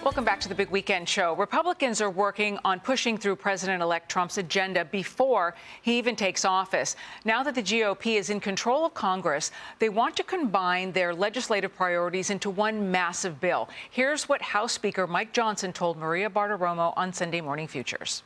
Welcome back to the Big Weekend Show. Republicans are working on pushing through President-elect Trump's agenda before he even takes office. Now that the GOP is in control of Congress, they want to combine their legislative priorities into one massive bill. Here's what House Speaker Mike Johnson told Maria Bartiromo on Sunday Morning Futures.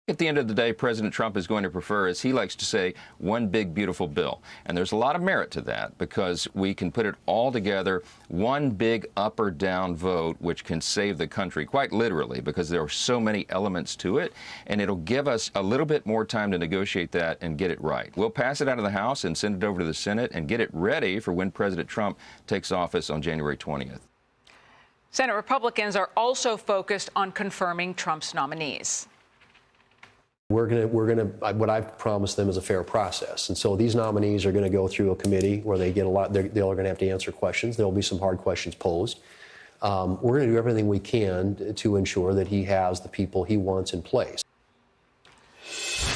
At the end of the day, President Trump is going to prefer, as he likes to say, one big, beautiful bill. And there's a lot of merit to that because we can put it all together, one big up or down vote, which can save the country, quite literally, because there are so many elements to it. And it'll give us a little bit more time to negotiate that and get it right. We'll pass it out of the House and send it over to the Senate and get it ready for when President Trump takes office on January 20th. Senate Republicans are also focused on confirming Trump's nominees. We're gonna. What I've promised them is a fair process, and so these nominees are going to go through a committee where they get a lot. They're going to have to answer questions. There will be some hard questions posed. We're going to do everything we can to ensure that he has the people he wants in place.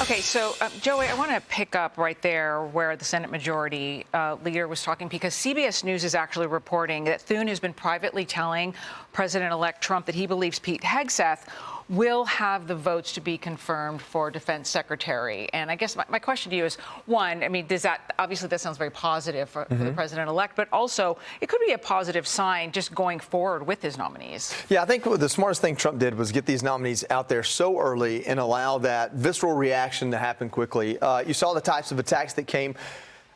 Okay, so, Joey, I want to pick up right there where the Senate Majority Leader was talking, because CBS News is actually reporting that Thune has been privately telling President-elect Trump that he believes Pete Hegseth will have the votes to be confirmed for Defense Secretary. And I guess my question to you is, one, I mean, does that, obviously that sounds very positive for the President-elect, but also it could be a positive sign just going forward with his nominees. Yeah, I think the smartest thing Trump did was get these nominees out there so early and allow that visceral reaction to happen quickly. You saw the types of attacks that came.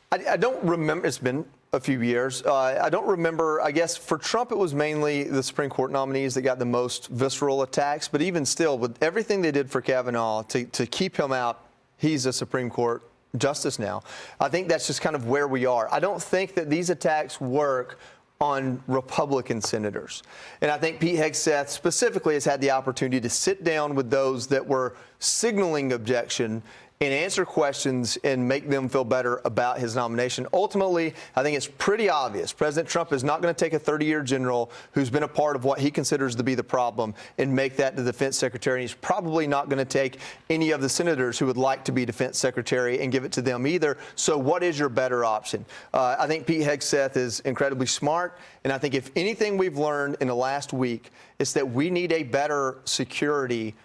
I don't remember, it's been a few years. I don't remember, I guess for Trump it was mainly the Supreme Court nominees that got the most visceral attacks, but even still, with everything they did for Kavanaugh to keep him out, he's a Supreme Court justice now. I think that's just kind of where we are. I don't think that these attacks work on Republican senators. And I think Pete Hegseth specifically has had the opportunity to sit down with those that were signaling objection and answer questions and make them feel better about his nomination. Ultimately, I think it's pretty obvious. President Trump is not going to take a 30-year general who's been a part of what he considers to be the problem and make that the defense secretary. He's probably not going to take any of the senators who would like to be defense secretary and give it to them either. So what is your better option? I think Pete Hegseth is incredibly smart. And I think if anything we've learned in the last week is that we need a better security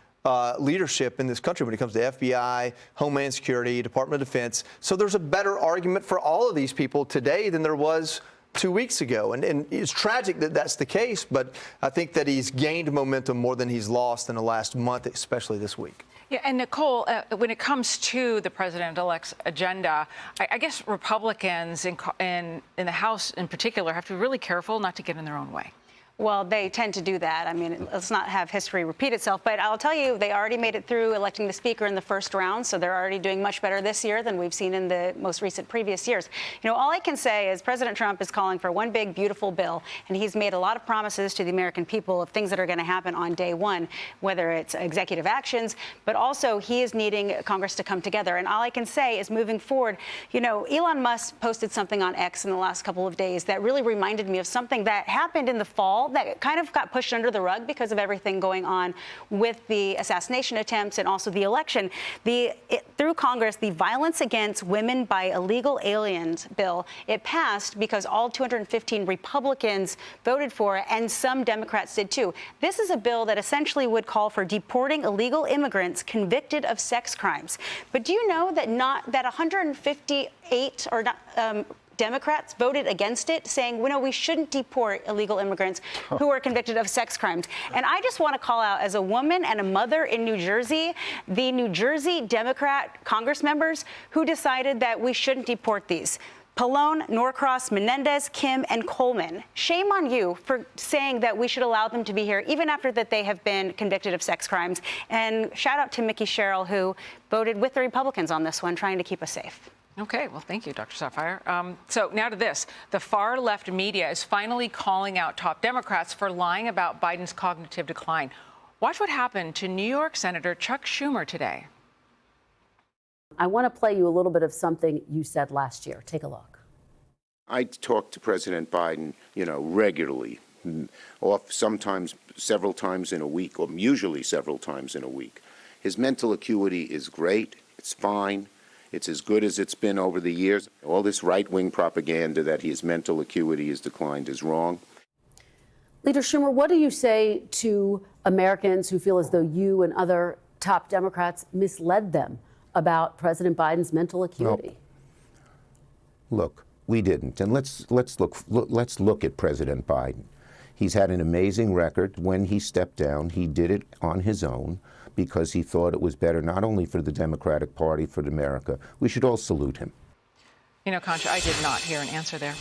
leadership in this country when it comes to FBI, Homeland Security, Department of Defense. So there's a better argument for all of these people today than there was 2 weeks ago. And it's tragic that that's the case, but I think that he's gained momentum more than he's lost in the last month, especially this week. Yeah, and Nicole, when it comes to the president-elect's agenda, I guess Republicans in the House in particular have to be really careful not to get in their own way. Well, they tend to do that. I mean, let's not have history repeat itself. But I'll tell you, they already made it through electing the speaker in the first round. So they're already doing much better this year than we've seen in the most recent previous years. You know, all I can say is President Trump is calling for one big, beautiful bill. And he's made a lot of promises to the American people of things that are going to happen on day one, whether it's executive actions. But also, he is needing Congress to come together. And all I can say is moving forward, you know, Elon Musk posted something on X in the last couple of days that really reminded me of something that happened in the fall that kind of got pushed under the rug because of everything going on with the assassination attempts and also the election. Through Congress, the Violence Against Women by Illegal Aliens bill, it passed because all 215 Republicans voted for it, and some Democrats did too. This is a bill that essentially would call for deporting illegal immigrants convicted of sex crimes. But do you know that 158 or not, Democrats voted against it, saying, well, no, we shouldn't deport illegal immigrants who are convicted of sex crimes. And I just want to call out, as a woman and a mother in New Jersey, the New Jersey Democrat Congress members who decided that we shouldn't deport these. Pallone, Norcross, Menendez, Kim, and Coleman. Shame on you for saying that we should allow them to be here, even after that they have been convicted of sex crimes. And shout out to Mickey Sherrill, who voted with the Republicans on this one, trying to keep us safe. Okay, well, thank you, Dr. Sapphire. So now to this. The far left media is finally calling out top Democrats for lying about Biden's cognitive decline. Watch what happened to New York Senator Chuck Schumer today. I want to play you a little bit of something you said last year. Take a look. I talk to President Biden, regularly, sometimes several times in a week, or usually several times in a week. His mental acuity is great. It's fine. It's as good as it's been over the years. All this right-wing propaganda that his mental acuity has declined is wrong. Leader Schumer, what do you say to Americans who feel as though you and other top Democrats misled them about President Biden's mental acuity? Look, we didn't. And let's look at President Biden. He's had an amazing record. When he stepped down, he did it on his own because he thought it was better not only for the Democratic Party, for America. We should all salute him. You know, Concha, I did not hear an answer there.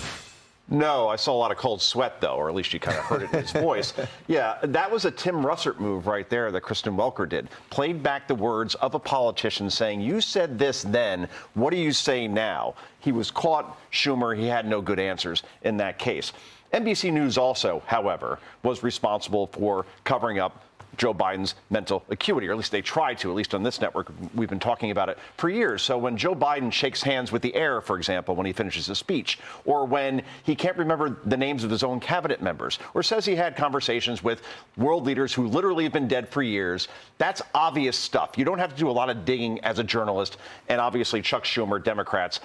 No, I saw a lot of cold sweat, though, or at least you kind of heard it in his voice. Yeah, that was a Tim Russert move right there that Kristen Welker did. Played back the words of a politician saying, you said this then, what do you say now? He was caught, Schumer, he had no good answers in that case. NBC News also, however, was responsible for covering up Joe Biden's mental acuity, or at least they tried to, at least on this network. We've been talking about it for years. So when Joe Biden shakes hands with the air, for example, when he finishes a speech, or when he can't remember the names of his own cabinet members, or says he had conversations with world leaders who literally have been dead for years, that's obvious stuff. You don't have to do a lot of digging as a journalist. And obviously, Chuck Schumer, Democrats,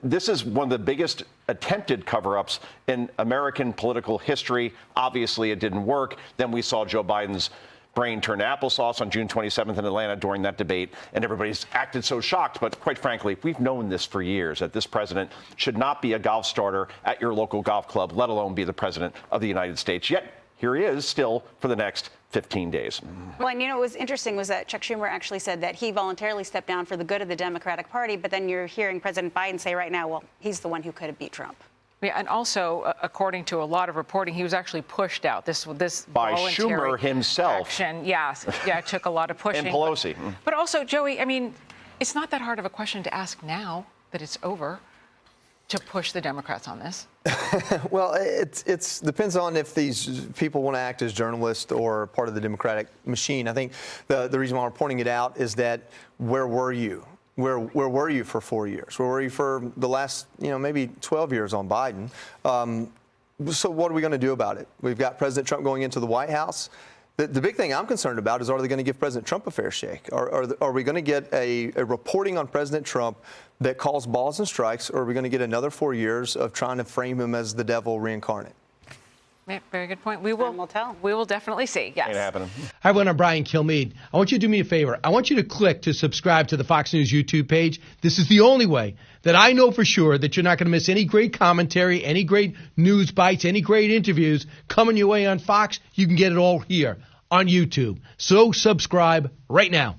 this is one of the biggest attempted cover-ups in American political history. Obviously, it didn't work. Then we saw Joe Biden's brain turn to applesauce on June 27th in Atlanta during that debate, and everybody's acted so shocked. But quite frankly, we've known this for years, that this president should not be a golf starter at your local golf club, let alone be the president of the United States. Yet, here he is still for the next 15 days. Well, and you know what was interesting was that Chuck Schumer actually said that he voluntarily stepped down for the good of the Democratic Party, but then you're hearing President Biden say right now, well, he's the one who could have beat Trump. Yeah, and also, according to a lot of reporting, he was actually pushed out. This by voluntary Schumer himself. Action. Yes, yeah, it took a lot of pushing. And Pelosi. But also, Joey, I mean, it's not that hard of a question to ask now that it's over, to push the Democrats on this. Well, it depends on if these people want to act as journalists or part of the Democratic machine. I think the reason why we're pointing it out is that where were you? Where were you for 4 years? Where were you for the last, maybe 12 years on Biden? So what are we going to do about it? We've got President Trump going into the White House. The big thing I'm concerned about is, are they going to give President Trump a fair shake? Are we going to get a reporting on President Trump that calls balls and strikes, or are we going to get another 4 years of trying to frame him as the devil reincarnate? Yeah, very good point. We will tell. We will definitely see. Yes. Ain't happening. Hi, everyone. I'm Brian Kilmeade. I want you to do me a favor. I want you to click to subscribe to the Fox News YouTube page. This is the only way that I know for sure that you're not going to miss any great commentary, any great news bites, any great interviews coming your way on Fox. You can get it all here on YouTube. So subscribe right now.